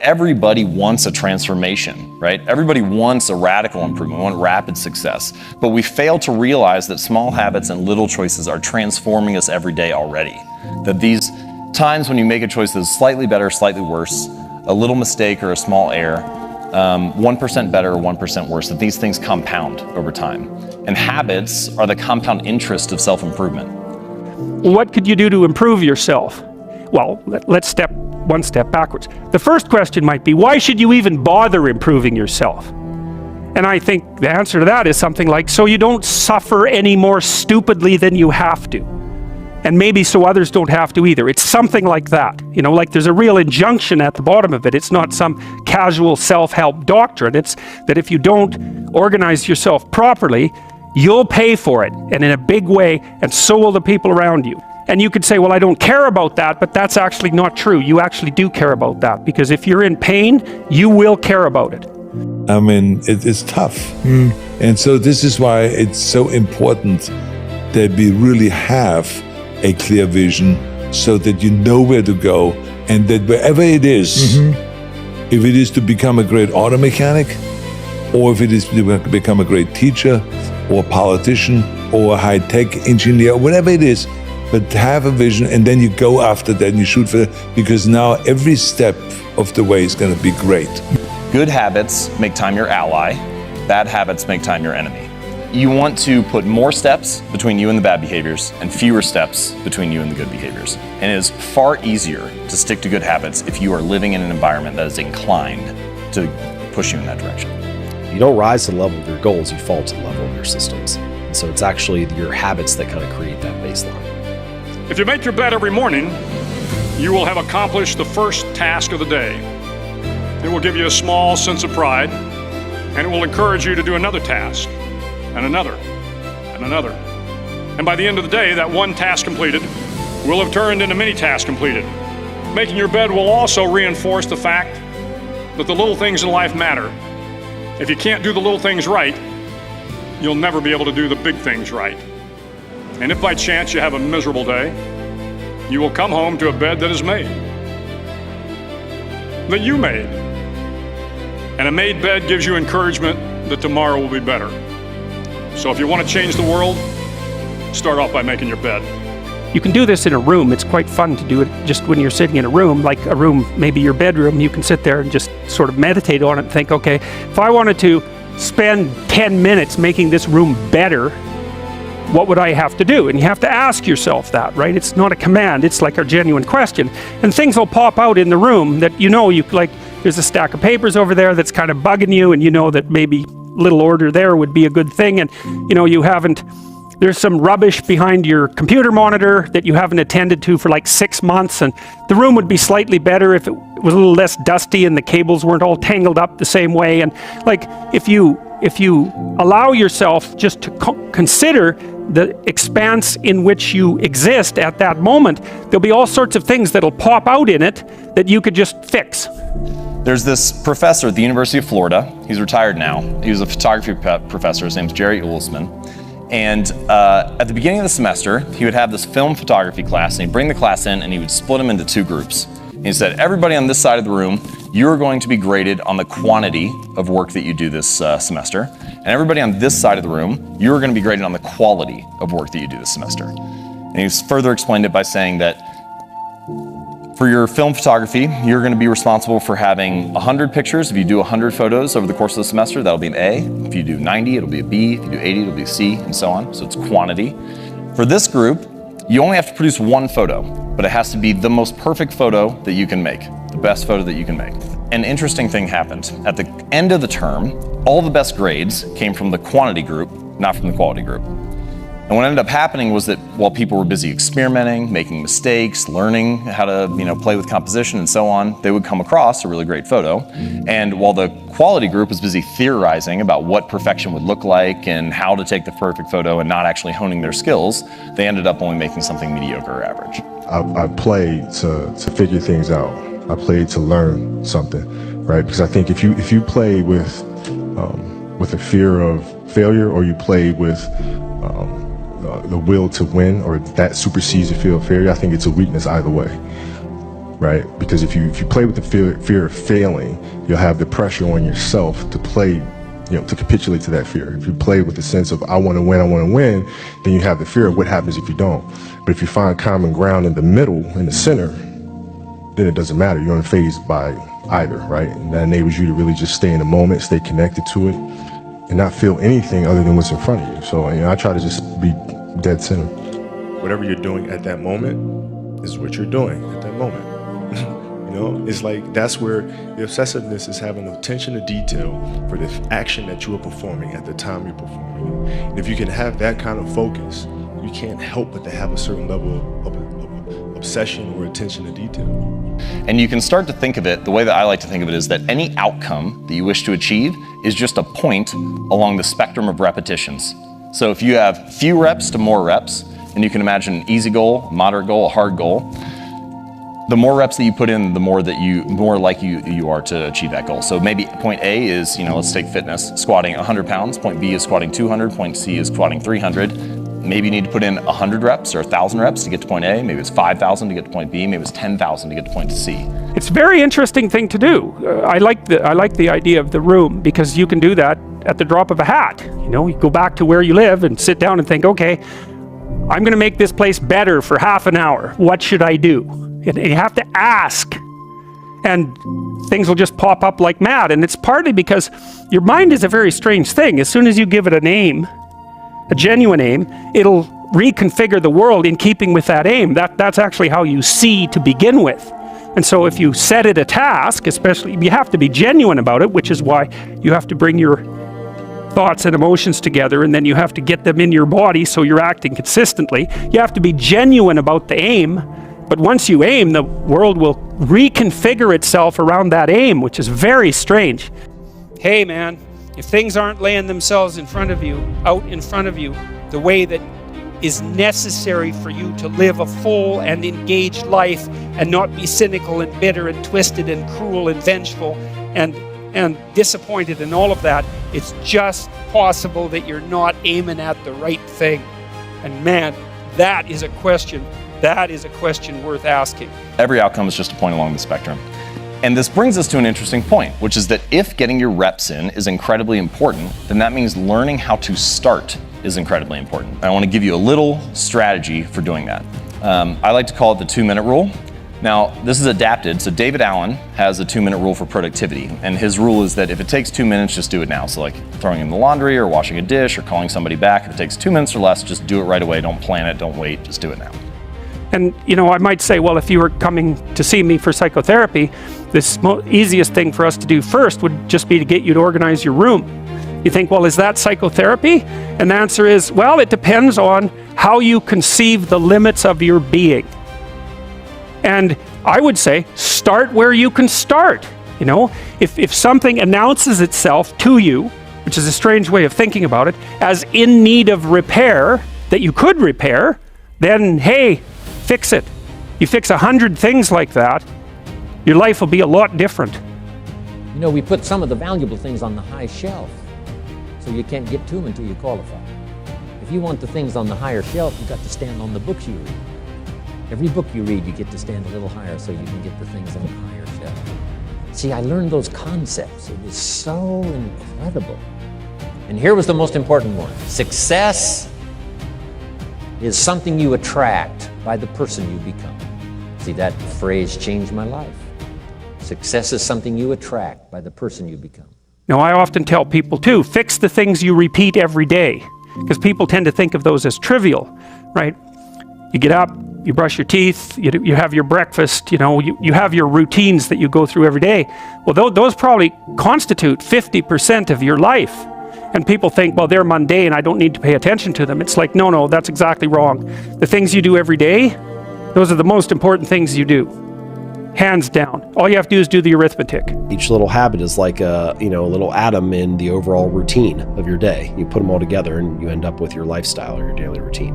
everybody wants a transformation, right? Everybody wants a radical improvement, want rapid success. But we fail to realize that small habits and little choices are transforming us every day already. That these times when you make a choice that is slightly better, slightly worse, a little mistake or a small error, 1% better or 1% worse, that these things compound over time. And habits are the compound interest of self-improvement. What could you do to improve yourself? Well, let's step one step backwards. The first question might be, why should you even bother improving yourself? And I think the answer to that is something like, so you don't suffer any more stupidly than you have to. And maybe so others don't have to either. It's something like that. You know, like there's a real injunction at the bottom of it. It's not some casual self-help doctrine. It's that if you don't organize yourself properly, you'll pay for it, and in a big way, and so will the people around you. And you could say, well, I don't care about that, but that's actually not true. You actually do care about that, because if you're in pain, you will care about it. I mean, it's tough. And so this is why it's so important that we really have a clear vision so that you know where to go, and that wherever it is, if it is to become a great auto mechanic, or if it is to become a great teacher, or politician, or a high-tech engineer, whatever it is, but have a vision, and then you go after that and you shoot for it, because now every step of the way is going to be great. Good habits make time your ally. Bad habits make time your enemy. You want to put more steps between you and the bad behaviors and fewer steps between you and the good behaviors. And it is far easier to stick to good habits if you are living in an environment that is inclined to push you in that direction. You don't rise to the level of your goals, you fall to the level of your systems. And so it's actually your habits that kind of create that baseline. If you make your bed every morning, you will have accomplished the first task of the day. It will give you a small sense of pride, and it will encourage you to do another task, and another, and another. And by the end of the day, that one task completed will have turned into many tasks completed. Making your bed will also reinforce the fact that the little things in life matter. If you can't do the little things right, you'll never be able to do the big things right. And if by chance you have a miserable day, you will come home to a bed that is made, that you made. And a made bed gives you encouragement that tomorrow will be better. So if you want to change the world, start off by making your bed. You can do this in a room. It's quite fun to do it just when you're sitting in a room, like a room, maybe your bedroom. You can sit there and just sort of meditate on it and think, okay, if I wanted to spend 10 minutes making this room better, what would I have to do? And you have to ask yourself that, right? It's not a command, it's like a genuine question. And things will pop out in the room that you know, like there's a stack of papers over there that's kind of bugging you, and you know that maybe little order there would be a good thing, and you know there's some rubbish behind your computer monitor that you haven't attended to for like 6 months, and the room would be slightly better if it was a little less dusty and the cables weren't all tangled up the same way. And like if you allow yourself just to consider the expanse in which you exist at that moment, there'll be all sorts of things that'll pop out in it that you could just fix. There's this professor at the University of Florida. He's retired now. He was a photography professor. His name's Jerry Ullsman. And at the beginning of the semester, he would have this film photography class, and he'd bring the class in and he would split them into two groups. And he said, everybody on this side of the room, you're going to be graded on the quantity of work that you do this semester. And everybody on this side of the room, you're going to be graded on the quality of work that you do this semester. And he further explained it by saying that for your film photography, you're going to be responsible for having 100 pictures. If you do 100 photos over the course of the semester, that'll be an A. If you do 90, it'll be a B. If you do 80, it'll be a C, and so on. So it's quantity. For this group, you only have to produce one photo, but it has to be the most perfect photo that you can make, the best photo that you can make. An interesting thing happened. At the end of the term, all the best grades came from the quantity group, not from the quality group. And what ended up happening was that while people were busy experimenting, making mistakes, learning how to play with composition and so on, they would come across a really great photo. And while the quality group was busy theorizing about what perfection would look like and how to take the perfect photo and not actually honing their skills, they ended up only making something mediocre or average. I played to figure things out. I played to learn something, right? Because I think if you play with a fear of failure, or you play with the will to win, or that supersedes the fear of failure, I think it's a weakness either way. right? Because if you play with the fear of failing, you'll have the pressure on yourself to play, to capitulate to that fear. If you play with the sense of I want to win, then you have the fear of what happens if you don't. But if you find common ground in the middle, in the center, then it doesn't matter. You're unfazed by either, right? And that enables you to really just stay in the moment, stay connected to it, and not feel anything other than what's in front of you. So I try to just be dead center. Whatever you're doing at that moment is what you're doing at that moment. It's like that's where the obsessiveness is having attention to detail for the action that you are performing at the time you're performing it. And if you can have that kind of focus, you can't help but to have a certain level of obsession or attention to detail. And you can start to think of it, the way that I like to think of it is that any outcome that you wish to achieve is just a point along the spectrum of repetitions. So if you have few reps to more reps, and you can imagine an easy goal, a moderate goal, a hard goal, the more reps that you put in, the more likely you are to achieve that goal. So maybe point A is, let's take fitness, squatting 100 pounds. Point B is squatting 200. Point C is squatting 300. Maybe you need to put in 100 reps or 1,000 reps to get to point A. Maybe it's 5,000 to get to point B. Maybe it's 10,000 to get to point C. It's a very interesting thing to do. I like the idea of the room because you can do that at the drop of a hat. You go back to where you live and sit down and think, okay, I'm going to make this place better for half an hour. What should I do? And you have to ask, and things will just pop up like mad. And it's partly because your mind is a very strange thing. As soon as you give it a name, a genuine aim, it'll reconfigure the world in keeping with that aim. That's actually how you see to begin with. And so if you set it a task, especially, you have to be genuine about it, which is why you have to bring your thoughts and emotions together, and then you have to get them in your body so you're acting consistently. You have to be genuine about the aim. But once you aim, the world will reconfigure itself around that aim, which is very strange. Hey man, if things aren't laying themselves out in front of you, the way that is necessary for you to live a full and engaged life and not be cynical and bitter and twisted and cruel and vengeful and disappointed and all of that, it's just possible that you're not aiming at the right thing. And man, that is a question worth asking. Every outcome is just a point along the spectrum. And this brings us to an interesting point, which is that if getting your reps in is incredibly important, then that means learning how to start is incredibly important. I want to give you a little strategy for doing that. I like to call it the 2-minute rule. Now, this is adapted. So David Allen has a 2-minute rule for productivity. And his rule is that if it takes 2 minutes, just do it now. So like throwing in the laundry or washing a dish or calling somebody back, if it takes 2 minutes or less, just do it right away. Don't plan it, don't wait, just do it now. And, I might say, well, if you were coming to see me for psychotherapy, the easiest thing for us to do first would just be to get you to organize your room. You think, well, is that psychotherapy? And the answer is, well, it depends on how you conceive the limits of your being. And I would say, start where you can start. If something announces itself to you, which is a strange way of thinking about it, as in need of repair, that you could repair, then, hey, fix it. You fix 100 things like that, your life will be a lot different. We put some of the valuable things on the high shelf, so you can't get to them until you qualify. If you want the things on the higher shelf, you've got to stand on the books you read. Every book you read, you get to stand a little higher so you can get the things on the higher shelf. See, I learned those concepts. It was so incredible. And here was the most important one. Success is something you attract by the person you become. See, that phrase changed my life. Success is something you attract by the person you become. Now, I often tell people too, fix the things you repeat every day, because people tend to think of those as trivial, right? You get up, you brush your teeth, you have your breakfast, you have your routines that you go through every day. Well, those probably constitute 50% of your life. And people think, well, they're mundane, I don't need to pay attention to them. It's like, no, that's exactly wrong. The things you do every day, those are the most important things you do. Hands down. All you have to do is do the arithmetic. Each little habit is like a little atom in the overall routine of your day. You put them all together and you end up with your lifestyle or your daily routine.